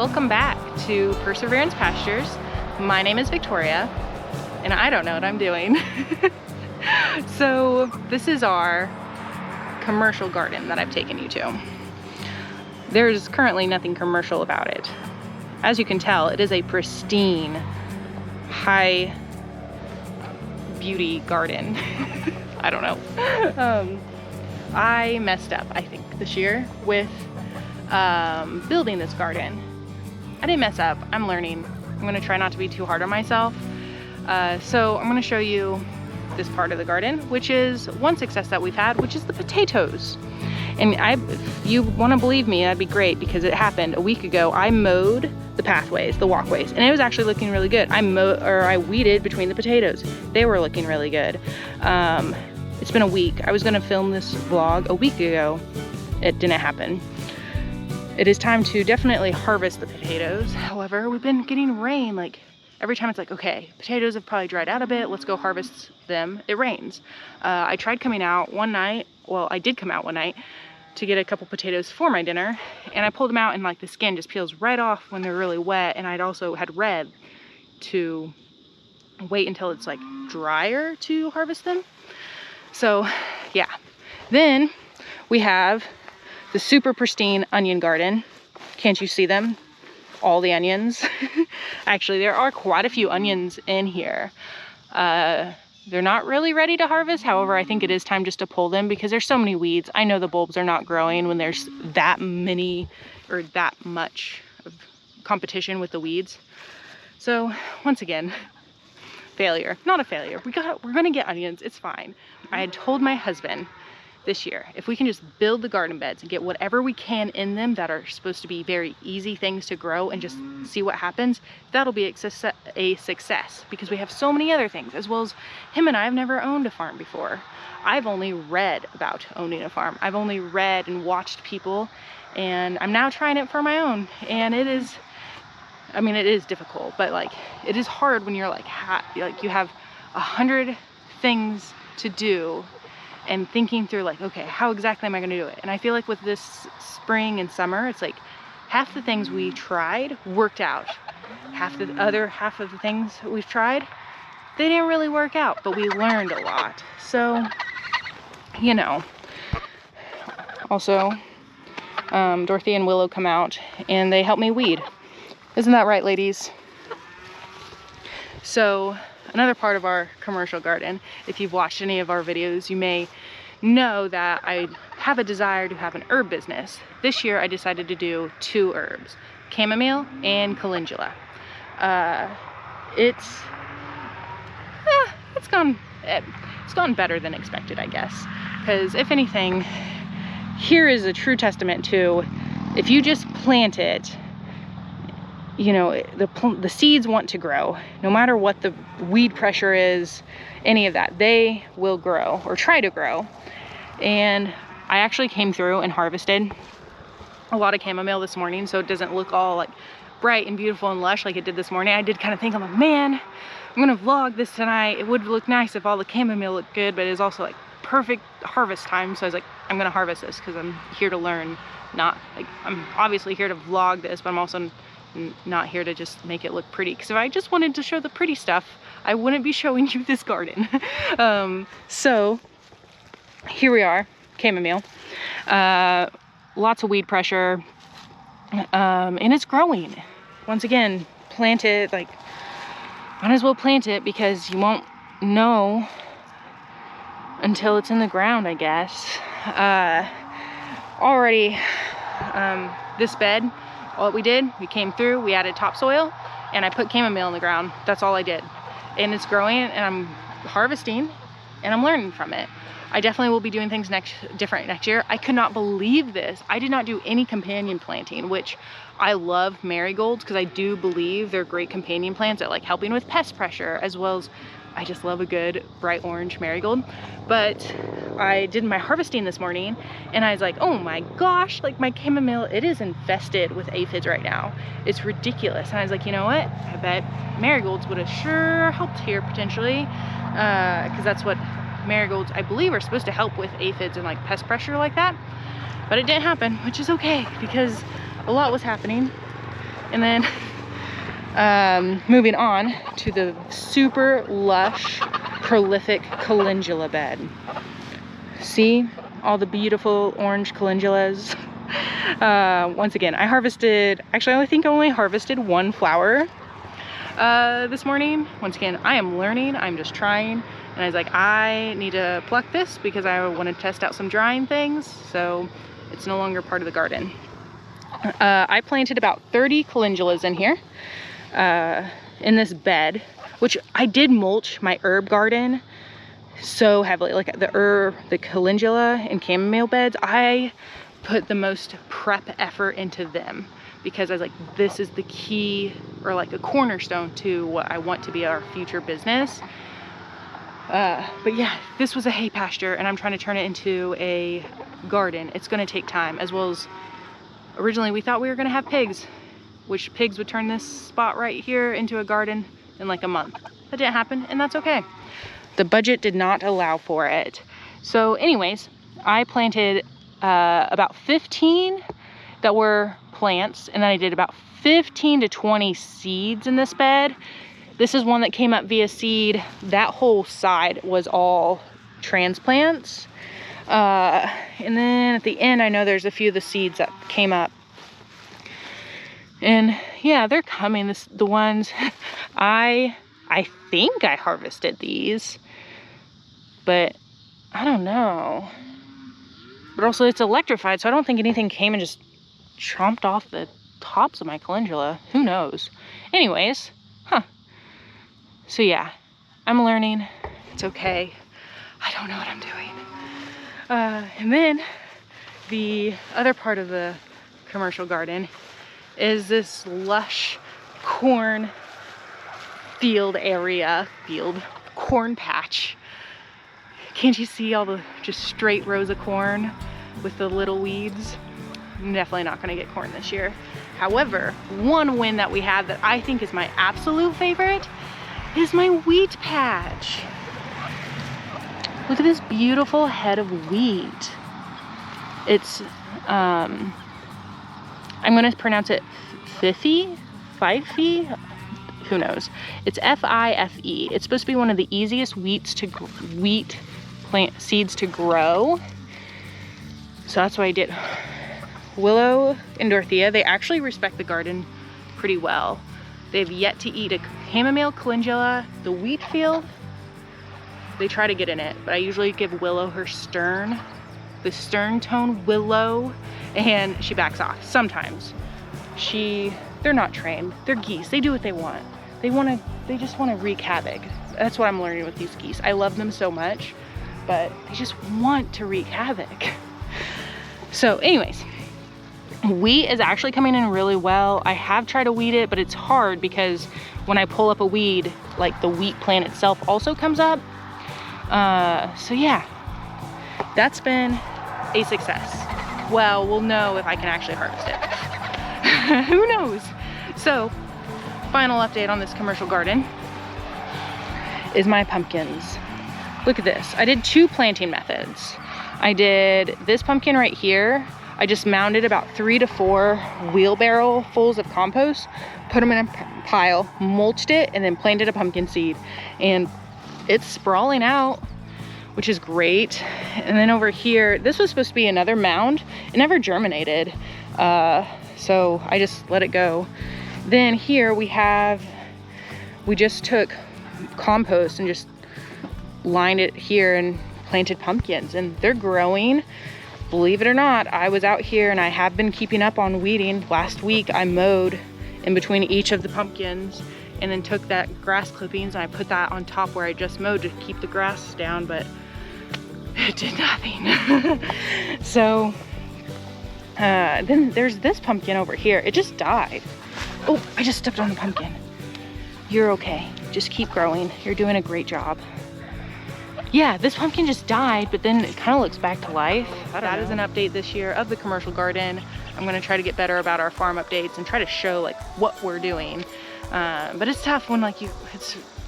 Welcome back to Perseverance Pastures. My name is Victoria, and I don't know what I'm doing. So this is our commercial garden that I've taken you to. There's currently nothing commercial about it. As you can tell, it is a pristine, high beauty garden. I don't know. I messed up, I think, this year with building this garden. I didn't mess up. I'm learning. I'm gonna try not to be too hard on myself. So I'm gonna show you this part of the garden, which is one success that we've had, which is the potatoes. And if you wanna believe me, that'd be great, because it happened a week ago. I mowed the pathways, the walkways, and it was actually looking really good. I weeded between the potatoes. They were looking really good. It's been a week. I was gonna film this vlog a week ago. It didn't happen. It is time to definitely harvest the potatoes. However, we've been getting rain, like every time it's like, okay, potatoes have probably dried out a bit, let's go harvest them. It rains. I tried coming out one night, well, I did come out one night to get a couple potatoes for my dinner, and I pulled them out and like the skin just peels right off when they're really wet, and I'd also had read to wait until it's like drier to harvest them. So yeah, then we have the super pristine onion garden. Can't you see them? All the onions. Actually, there are quite a few onions in here. They're not really ready to harvest. However, I think it is time just to pull them because there's so many weeds. I know the bulbs are not growing when there's that many or that much of competition with the weeds. So once again, failure. Not a failure. We're gonna get onions. It's fine. I had told my husband this year, if we can just build the garden beds and get whatever we can in them that are supposed to be very easy things to grow and just see what happens, that'll be a success, because we have so many other things, as well as him and I have never owned a farm before. I've only read about owning a farm. I've only read and watched people, and I'm now trying it for my own. And it is, I mean, it is difficult, but like, it is hard when you're like you have 100 things to do and thinking through like, okay, how exactly am I gonna do it? And I feel like with this spring and summer, it's like half the things we tried worked out. Half of the things we've tried, they didn't really work out, but we learned a lot. So, you know, also, Dorothy and Willow come out and they help me weed. Isn't that right, ladies? So, another part of our commercial garden, if you've watched any of our videos, you may know that I have a desire to have an herb business. This year I decided to do 2 herbs, chamomile and calendula. It's gone better than expected, I guess, because if anything, here is a true testament to, if you just plant it, you know, the seeds want to grow. No matter what the weed pressure is, any of that, they will grow or try to grow. And I actually came through and harvested a lot of chamomile this morning, so it doesn't look all like bright and beautiful and lush like it did this morning. I did kind of think, I'm like, man, I'm gonna vlog this tonight. It would look nice if all the chamomile looked good, but it's also like perfect harvest time. So I was like, I'm gonna harvest this because I'm here to learn, not like, I'm obviously here to vlog this, but I'm also not here to just make it look pretty, because if I just wanted to show the pretty stuff, I wouldn't be showing you this garden. So here we are, chamomile, lots of weed pressure, and it's growing. Once again, plant it, like, might as well plant it, because you won't know until it's in the ground, I guess. Already, this bed, what we did, we came through, we added topsoil, and I put chamomile in the ground. That's all I did. And it's growing, and I'm harvesting, and I'm learning from it. I definitely will be doing things different next year. I could not believe this. I did not do any companion planting, which I love marigolds, because I do believe they're great companion plants at like helping with pest pressure, as well as I just love a good bright orange marigold. But I did my harvesting this morning, and I was like, oh my gosh, like my chamomile, it is infested with aphids right now. It's ridiculous. And I was like, you know what? I bet marigolds would have sure helped here potentially, because that's what marigolds, I believe, are supposed to help with aphids and like pest pressure like that. But it didn't happen, which is okay, because a lot was happening. And then moving on to the super lush, prolific calendula bed. See all the beautiful orange calendulas? Once again, I think I only harvested one flower this morning. Once again, I am learning, I'm just trying. And I was like, I need to pluck this because I want to test out some drying things. So it's no longer part of the garden. I planted about 30 calendulas in here, in this bed, which I did mulch my herb garden so heavily. Like the calendula and chamomile beds, I put the most prep effort into them because I was like, this is the key, or like a cornerstone to what I want to be our future business. But yeah, this was a hay pasture and I'm trying to turn it into a garden. It's going to take time, as well as originally we thought we were going to have pigs, which pigs would turn this spot right here into a garden in like a month. That didn't happen, and that's okay. The budget did not allow for it. So anyways, I planted about 15 that were plants, and then I did about 15 to 20 seeds in this bed. This is one that came up via seed. That whole side was all transplants. And then at the end, I know there's a few of the seeds that came up. And yeah, they're coming. The ones, I think I harvested these, but I don't know. But also it's electrified, so I don't think anything came and just chomped off the tops of my calendula. Who knows? Anyways, so yeah, I'm learning. It's okay. I don't know what I'm doing. And then the other part of the commercial garden is this lush corn corn patch. Can't you see all the just straight rows of corn with the little weeds? I'm definitely not gonna get corn this year. However, one win that we have that I think is my absolute favorite is my wheat patch. Look at this beautiful head of wheat. It's, I'm gonna pronounce it Fife? Who knows? It's F-I-F-E. It's supposed to be one of the easiest wheat plant seeds to grow. So that's what I did. Willow and Dorothea, they actually respect the garden pretty well. They've yet to eat a chamomile, calendula, the wheat field. They try to get in it, but I usually give Willow her the stern tone Willow, and she backs off. Sometimes they're not trained. They're geese. They do what they want. They just want to wreak havoc. That's what I'm learning with these geese. I love them so much, but they just want to wreak havoc. So anyways, wheat is actually coming in really well. I have tried to weed it, but it's hard because when I pull up a weed, like the wheat plant itself also comes up. So yeah, that's been a success. Well, we'll know if I can actually harvest it. Who knows? So, final update on this commercial garden is my pumpkins. Look at this. I did 2 planting methods. I did this pumpkin right here. I just mounded about 3 to 4 wheelbarrow fulls of compost, put them in a pile, mulched it, and then planted a pumpkin seed. And it's sprawling out, which is great. And then over here, this was supposed to be another mound. It never germinated. So I just let it go. Then here we just took compost and just lined it here and planted pumpkins, and they're growing. Believe it or not, I was out here and I have been keeping up on weeding. Last week I mowed in between each of the pumpkins and then took that grass clippings and I put that on top where I just mowed to keep the grass down, but it did nothing. So then there's this pumpkin over here. It just died. Oh, I just stepped on the pumpkin. You're okay. Just keep growing. You're doing a great job. Yeah, this pumpkin just died, but then it kind of looks back to life. That is an update this year of the commercial garden. I'm gonna try to get better about our farm updates and try to show like what we're doing. But it's tough when like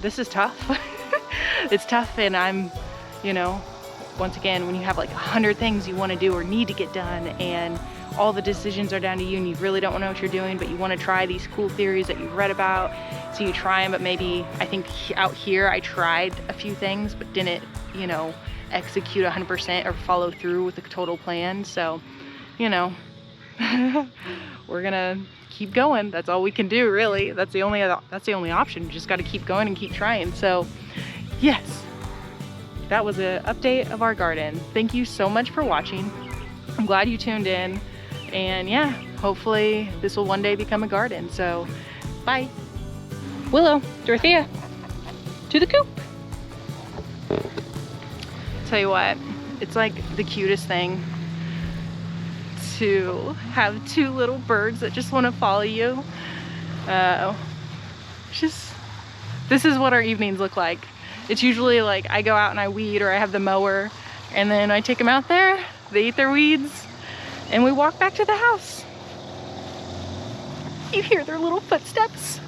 this is tough. It's tough, and I'm, you know, once again, when you have like 100 things you want to do or need to get done, and all the decisions are down to you and you really don't know what you're doing, but you want to try these cool theories that you've read about. So you try them, but maybe, I think out here I tried a few things, but didn't, you know, execute 100% or follow through with the total plan. So, you know, we're gonna keep going. That's all we can do, really. That's the only option. You just got to keep going and keep trying. So yes, that was an update of our garden. Thank you so much for watching. I'm glad you tuned in, and yeah, hopefully this will one day become a garden. So bye. Willow, Dorothea, to the coop. Tell you what, it's like the cutest thing to have two little birds that just want to follow you. This is what our evenings look like. It's usually like I go out and I weed, or I have the mower, and then I take them out there, they eat their weeds, and we walk back to the house. You hear their little footsteps.